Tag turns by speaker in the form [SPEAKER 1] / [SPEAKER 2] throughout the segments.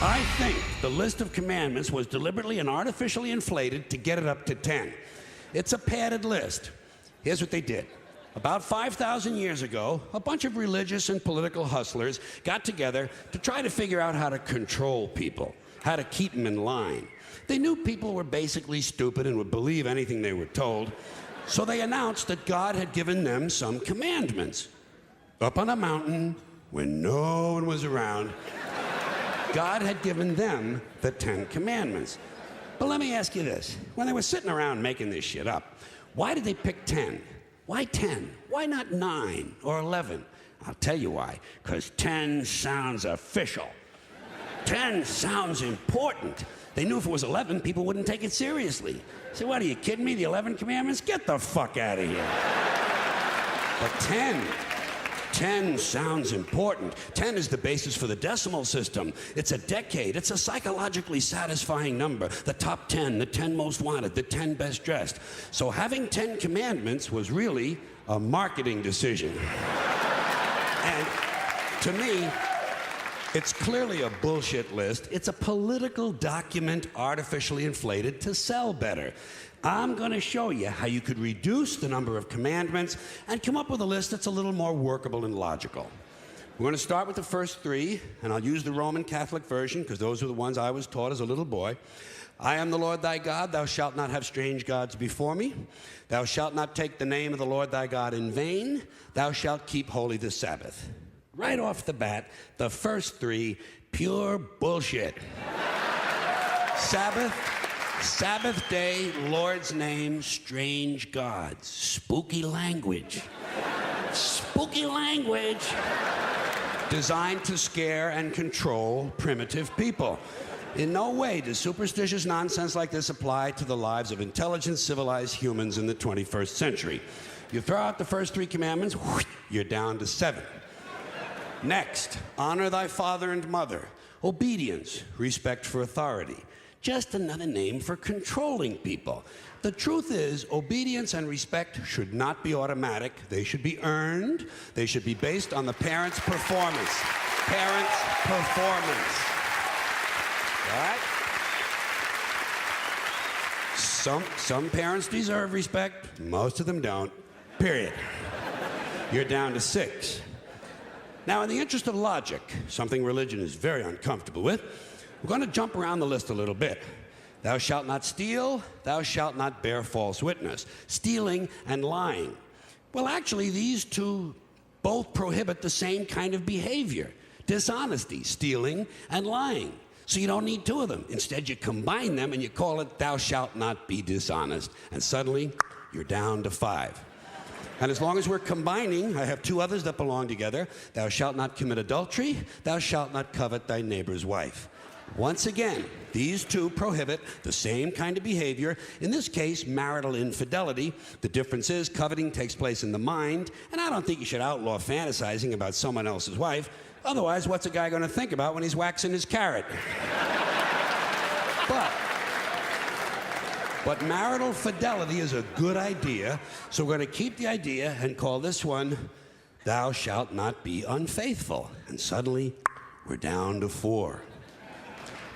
[SPEAKER 1] I think the list of commandments was deliberately and artificially inflated to get it up to 10. It's a padded list. Here's what they did. About 5,000 years ago, a bunch of religious and political hustlers got together to try to figure out how to control people, how to keep them in line. They knew people were basically stupid and would believe anything they were told, so they announced that God had given them some commandments. Up on a mountain, when no one was around, God had given them the 10 Commandments. But let me ask you this. When they were sitting around making this shit up, why did they pick 10? Why 10? Why not 9 or 11? I'll tell you why. Because 10 sounds official. 10 sounds important. They knew if it was 11, people wouldn't take it seriously. So what, are you kidding me? The 11 Commandments? Get the fuck out of here. But 10 sounds important. 10 is the basis for the decimal system. It's a decade. It's a psychologically satisfying number. The top 10, the 10 most wanted, the 10 best dressed. So having 10 commandments was really a marketing decision. And to me, it's clearly a bullshit list. It's a political document artificially inflated to sell better. I'm going to show you how you could reduce the number of commandments and come up with a list that's a little more workable and logical. We're going to start with the first 3, and I'll use the Roman Catholic version because those are the ones I was taught as a little boy. I am the Lord thy God. Thou shalt not have strange gods before me. Thou shalt not take the name of the Lord thy God in vain. Thou shalt keep holy the Sabbath. Right off the bat, the first 3, pure bullshit. Sabbath day, Lord's name, strange gods. Spooky language. Spooky language. Designed to scare and control primitive people. In no way does superstitious nonsense like this apply to the lives of intelligent, civilized humans in the 21st century. You throw out the first 3 commandments, you're down to 7. Next, honor thy father and mother. Obedience, respect for authority. Just another name for controlling people. The truth is, obedience and respect should not be automatic. They should be earned. They should be based on the parent's performance. Parent's performance. All right? Some parents deserve respect. Most of them don't. Period. You're down to 6. Now, in the interest of logic, something religion is very uncomfortable with, we're going to jump around the list a little bit. Thou shalt not steal. Thou shalt not bear false witness. Stealing and lying. Well, actually, these 2 both prohibit the same kind of behavior. Dishonesty, stealing, and lying. So you don't need 2 of them. Instead, you combine them and you call it thou shalt not be dishonest. And suddenly, you're down to 5. And as long as we're combining, I have 2 others that belong together. Thou shalt not commit adultery. Thou shalt not covet thy neighbor's wife. Once again, these 2 prohibit the same kind of behavior. In this case, marital infidelity. The difference is coveting takes place in the mind, and I don't think you should outlaw fantasizing about someone else's wife. Otherwise, what's a guy going to think about when he's waxing his carrot? But marital fidelity is a good idea, so we're going to keep the idea and call this one, thou shalt not be unfaithful. And suddenly, we're down to 4.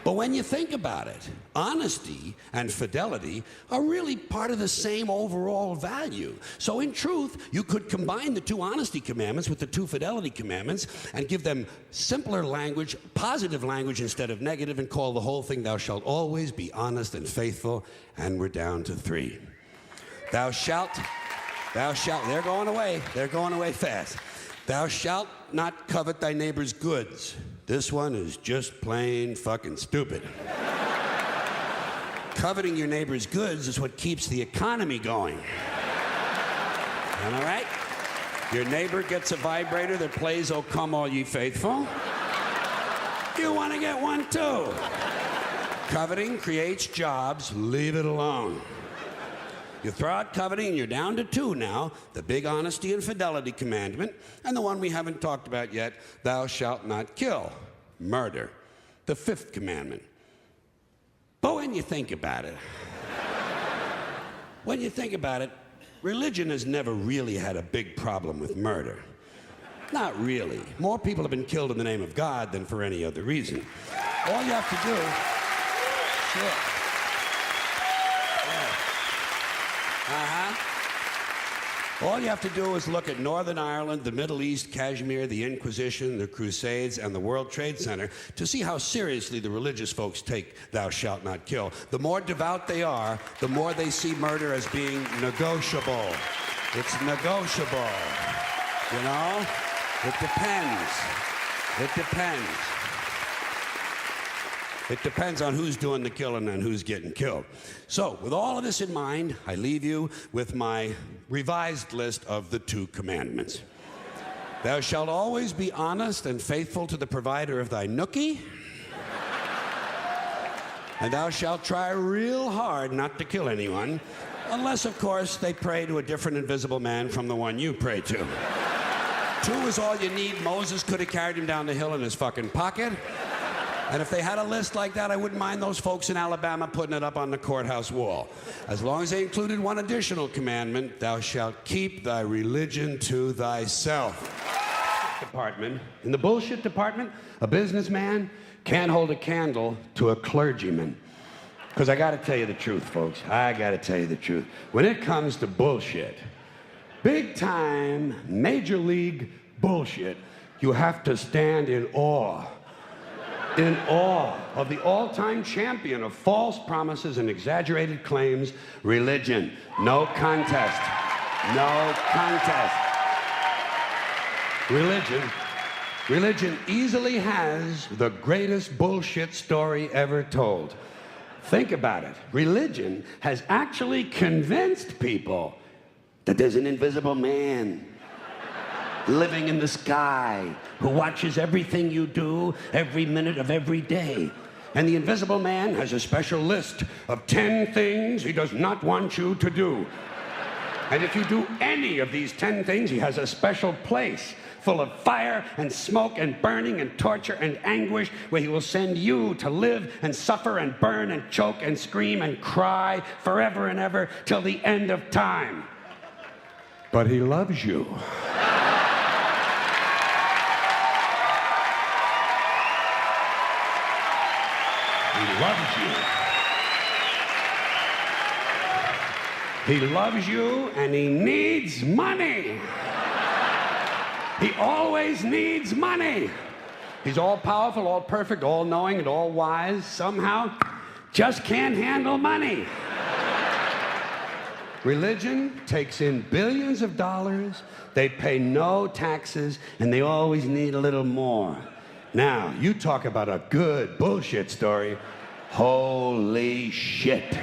[SPEAKER 1] But when you think about it, honesty and fidelity are really part of the same overall value. So in truth, you could combine the 2 honesty commandments with the 2 fidelity commandments and give them simpler language, positive language instead of negative, and call the whole thing, thou shalt always be honest and faithful, and we're down to 3. Thou shalt, they're going away fast. Thou shalt not covet thy neighbor's goods. This one is just plain fucking stupid. Coveting your neighbor's goods is what keeps the economy going. All right? Your neighbor gets a vibrator that plays "O Come All Ye Faithful." You want to get one too. Coveting creates jobs. Leave it alone. You throw out coveting and you're down to 2 now, the big honesty and fidelity commandment, and the one we haven't talked about yet, thou shalt not kill, murder, the 5th commandment. But when you think about it, religion has never really had a big problem with murder. Not really. More people have been killed in the name of God than for any other reason. All you have to do, shit. Yeah. Uh-huh. All you have to do is look at Northern Ireland, the Middle East, Kashmir, the Inquisition, the Crusades, and the World Trade Center to see how seriously the religious folks take thou shalt not kill. The more devout they are, the more they see murder as being negotiable. It's negotiable. You know? It depends. It depends. It depends on who's doing the killing and who's getting killed. So, with all of this in mind, I leave you with my revised list of the 2 commandments. Thou shalt always be honest and faithful to the provider of thy nookie. And thou shalt try real hard not to kill anyone, unless, of course, they pray to a different invisible man from the one you pray to. 2 is all you need. Moses could have carried him down the hill in his fucking pocket. And if they had a list like that, I wouldn't mind those folks in Alabama putting it up on the courthouse wall. As long as they included one additional commandment, thou shalt keep thy religion to thyself. In the bullshit department, a businessman can't hold a candle to a clergyman. Because I gotta tell you the truth, folks. I gotta tell you the truth. When it comes to bullshit, big time, major league bullshit, you have to stand in awe of the all-time champion of false promises and exaggerated claims, religion. No contest. No contest. Religion easily has the greatest bullshit story ever told. Think about it. Religion has actually convinced people that there's an invisible man living in the sky who watches everything you do every minute of every day. And the invisible man has a special list of 10 things he does not want you to do. And if you do any of these 10 things, he has a special place full of fire and smoke and burning and torture and anguish where he will send you to live and suffer and burn and choke and scream and cry forever and ever till the end of time. But he loves you. He loves you. He loves you and he needs money. He always needs money. He's all powerful, all perfect, all knowing, and all wise. Somehow, just can't handle money. Religion takes in billions of dollars. They pay no taxes, and they always need a little more. Now, you talk about a good bullshit story. Holy shit.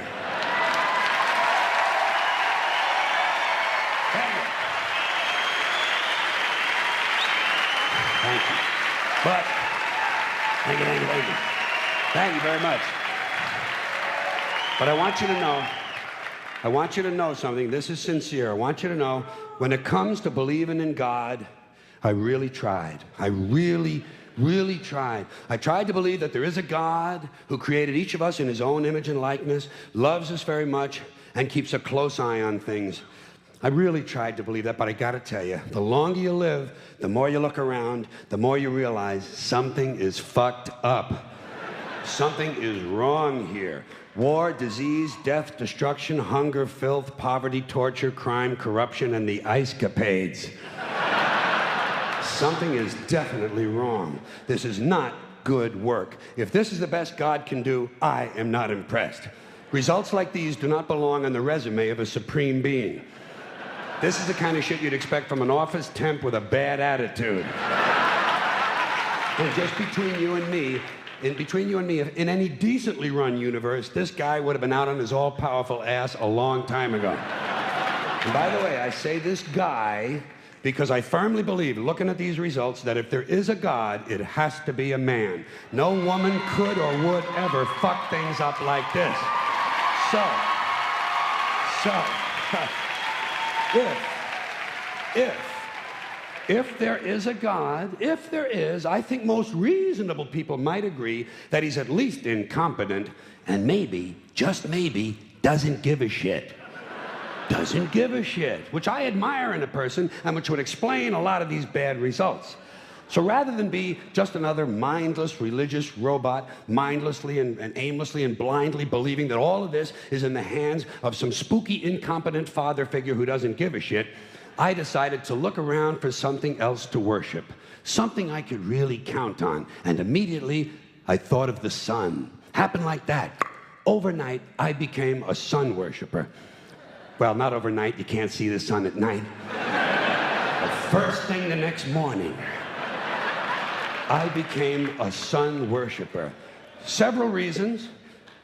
[SPEAKER 1] Thank you. But, thank you. Thank you very much. But I want you to know something. This is sincere. I want you to know, when it comes to believing in God, I really tried. I really tried. I tried to believe that there is a God who created each of us in his own image and likeness, loves us very much, and keeps a close eye on things. I really tried to believe that, but I gotta tell you, the longer you live, the more you look around, the more you realize something is fucked up. Something is wrong here. War, disease, death, destruction, hunger, filth, poverty, torture, crime, corruption, and the ice capades. Something is definitely wrong. This is not good work. If this is the best God can do, I am not impressed. Results like these do not belong on the resume of a supreme being. This is the kind of shit you'd expect from an office temp with a bad attitude. And just between you and me, in any decently run universe, this guy would have been out on his all-powerful ass a long time ago. And by the way, I say this guy because I firmly believe, looking at these results, that if there is a God, it has to be a man. No woman could or would ever fuck things up like this. If there is a God, I think most reasonable people might agree that he's at least incompetent and maybe, just maybe, doesn't give a shit. Doesn't give a shit, which I admire in a person and which would explain a lot of these bad results. So rather than be just another mindless religious robot, mindlessly and aimlessly and blindly believing that all of this is in the hands of some spooky, incompetent father figure who doesn't give a shit, I decided to look around for something else to worship, something I could really count on. And immediately, I thought of the sun. Happened like that. Overnight, I became a sun worshiper. Well, not overnight. You can't see the sun at night. But first thing the next morning, I became a sun worshiper. Several reasons.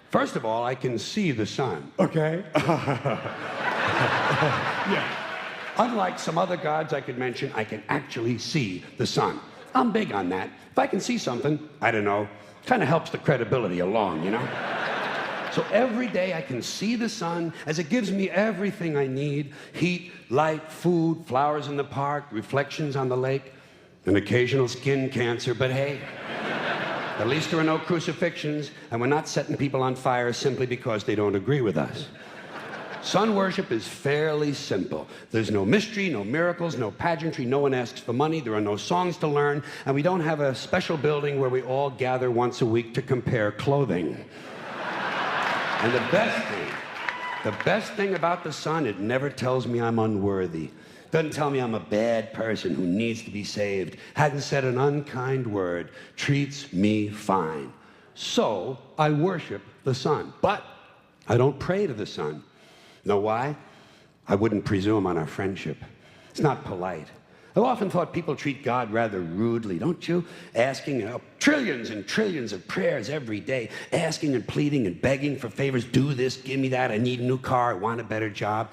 [SPEAKER 1] First of all, I can see the sun. Okay? Yeah. Unlike some other gods I could mention, I can actually see the sun. I'm big on that. If I can see something, I don't know, kind of helps the credibility along, you know? So every day I can see the sun as it gives me everything I need: heat, light, food, flowers in the park, reflections on the lake, an occasional skin cancer, but hey, at least there are no crucifixions, and we're not setting people on fire simply because they don't agree with us. Sun worship is fairly simple. There's no mystery, no miracles, no pageantry, no one asks for money, there are no songs to learn, and we don't have a special building where we all gather once a week to compare clothing. And the best thing about the sun, it never tells me I'm unworthy. Doesn't tell me I'm a bad person who needs to be saved. Hadn't said an unkind word. Treats me fine. So I worship the sun. But I don't pray to the sun. Know why? I wouldn't presume on our friendship. It's not polite. I've often thought people treat God rather rudely, don't you? Asking trillions and trillions of prayers every day, asking and pleading and begging for favors. Do this, give me that, I need a new car, I want a better job.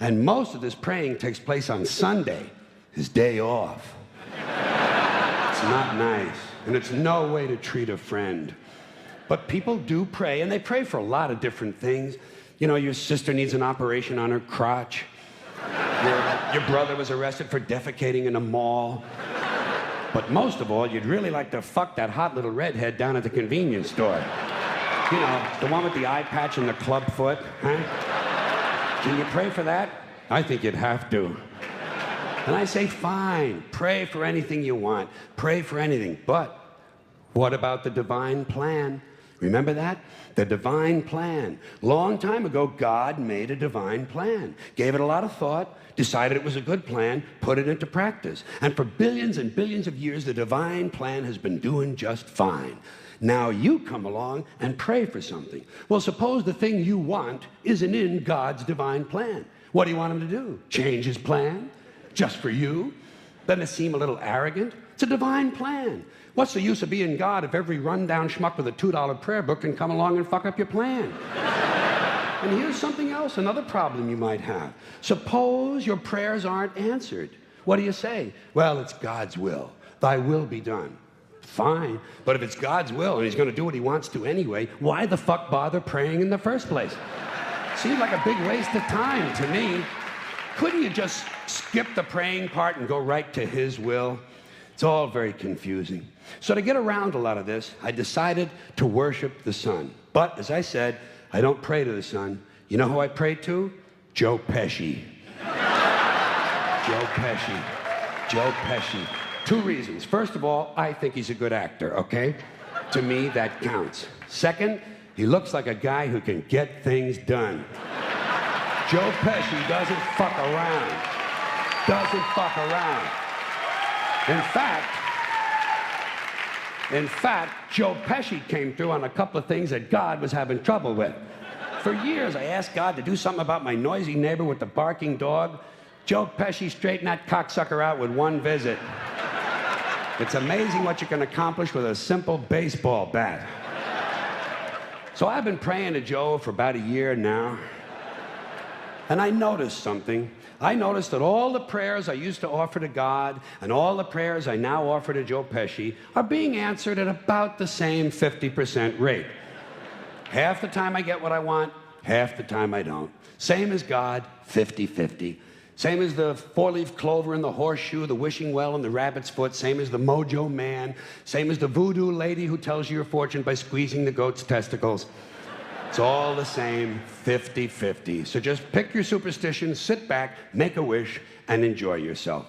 [SPEAKER 1] And most of this praying takes place on Sunday, his day off. It's not nice, and it's no way to treat a friend. But people do pray, and they pray for a lot of different things. You know, your sister needs an operation on her crotch. Your brother was arrested for defecating in a mall. But most of all, you'd really like to fuck that hot little redhead down at the convenience store. You know, the one with the eye patch and the club foot, huh? Can you pray for that? I think you'd have to. And I say, fine, pray for anything you want. Pray for anything. But what about the divine plan? Remember that? The divine plan. Long time ago, God made a divine plan. Gave it a lot of thought, decided it was a good plan, put it into practice. And for billions and billions of years, the divine plan has been doing just fine. Now you come along and pray for something. Well, suppose the thing you want isn't in God's divine plan. What do you want him to do? Change his plan? Just for you? Doesn't it seem a little arrogant? It's a divine plan. What's the use of being God if every rundown schmuck with a $2 prayer book can come along and fuck up your plan? And here's something else, another problem you might have. Suppose your prayers aren't answered. What do you say? Well, it's God's will. Thy will be done. Fine, but if it's God's will and he's going to do what he wants to anyway, why the fuck bother praying in the first place? Seems like a big waste of time to me. Couldn't you just skip the praying part and go right to his will? It's all very confusing. So to get around a lot of this, I decided to worship the sun. But as I said, I don't pray to the sun. You know who I pray to? Joe Pesci. Joe Pesci. Joe Pesci. Two reasons. First of all, I think he's a good actor, okay? To me, that counts. Second, he looks like a guy who can get things done. Joe Pesci doesn't fuck around. Doesn't fuck around. In fact, Joe Pesci came through on a couple of things that God was having trouble with. For years, I asked God to do something about my noisy neighbor with the barking dog. Joe Pesci straightened that cocksucker out with one visit. It's amazing what you can accomplish with a simple baseball bat. So I've been praying to Joe for about a year now. And I noticed something. I noticed that all the prayers I used to offer to God and all the prayers I now offer to Joe Pesci are being answered at about the same 50% rate. Half the time I get what I want, half the time I don't. Same as God, 50-50. Same as the four-leaf clover and the horseshoe, the wishing well and the rabbit's foot. Same as the mojo man. Same as the voodoo lady who tells you your fortune by squeezing the goat's testicles. It's all the same, 50-50. So just pick your superstition, sit back, make a wish, and enjoy yourself.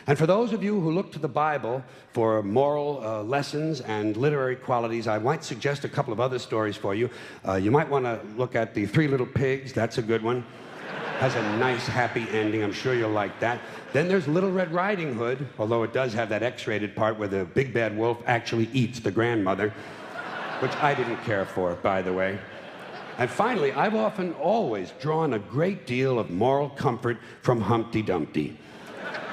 [SPEAKER 1] And for those of you who look to the Bible for moral lessons and literary qualities, I might suggest a couple of other stories for you. You might want to look at The Three Little Pigs. That's a good one. Has a nice, happy ending. I'm sure you'll like that. Then there's Little Red Riding Hood, although it does have that X-rated part where the big bad wolf actually eats the grandmother, which I didn't care for, by the way. And finally, I've often always drawn a great deal of moral comfort from Humpty Dumpty.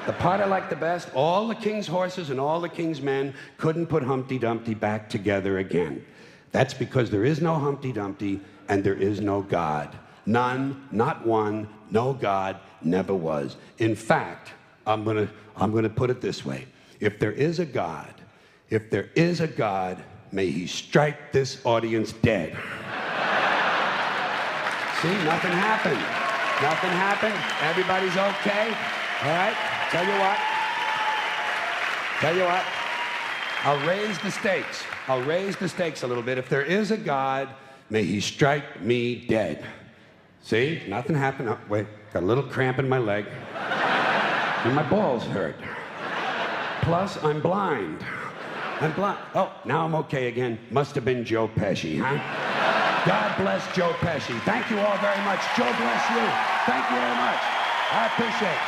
[SPEAKER 1] The part I like the best, all the king's horses and all the king's men couldn't put Humpty Dumpty back together again. That's because there is no Humpty Dumpty and there is no God. None, not one, no God, never was. In fact, I'm gonna put it this way. If there is a God, may he strike this audience dead. See, nothing happened. Nothing happened. Everybody's okay. All right? Tell you what. I'll raise the stakes. I'll raise the stakes a little bit. If there is a God, may he strike me dead. See? Nothing happened. Oh, wait. Got a little cramp in my leg. And my balls hurt. Plus, I'm blind. Oh, now I'm okay again. Must have been Joe Pesci, huh? God bless Joe Pesci. Thank you all very much. Joe bless you. Thank you very much. I appreciate it.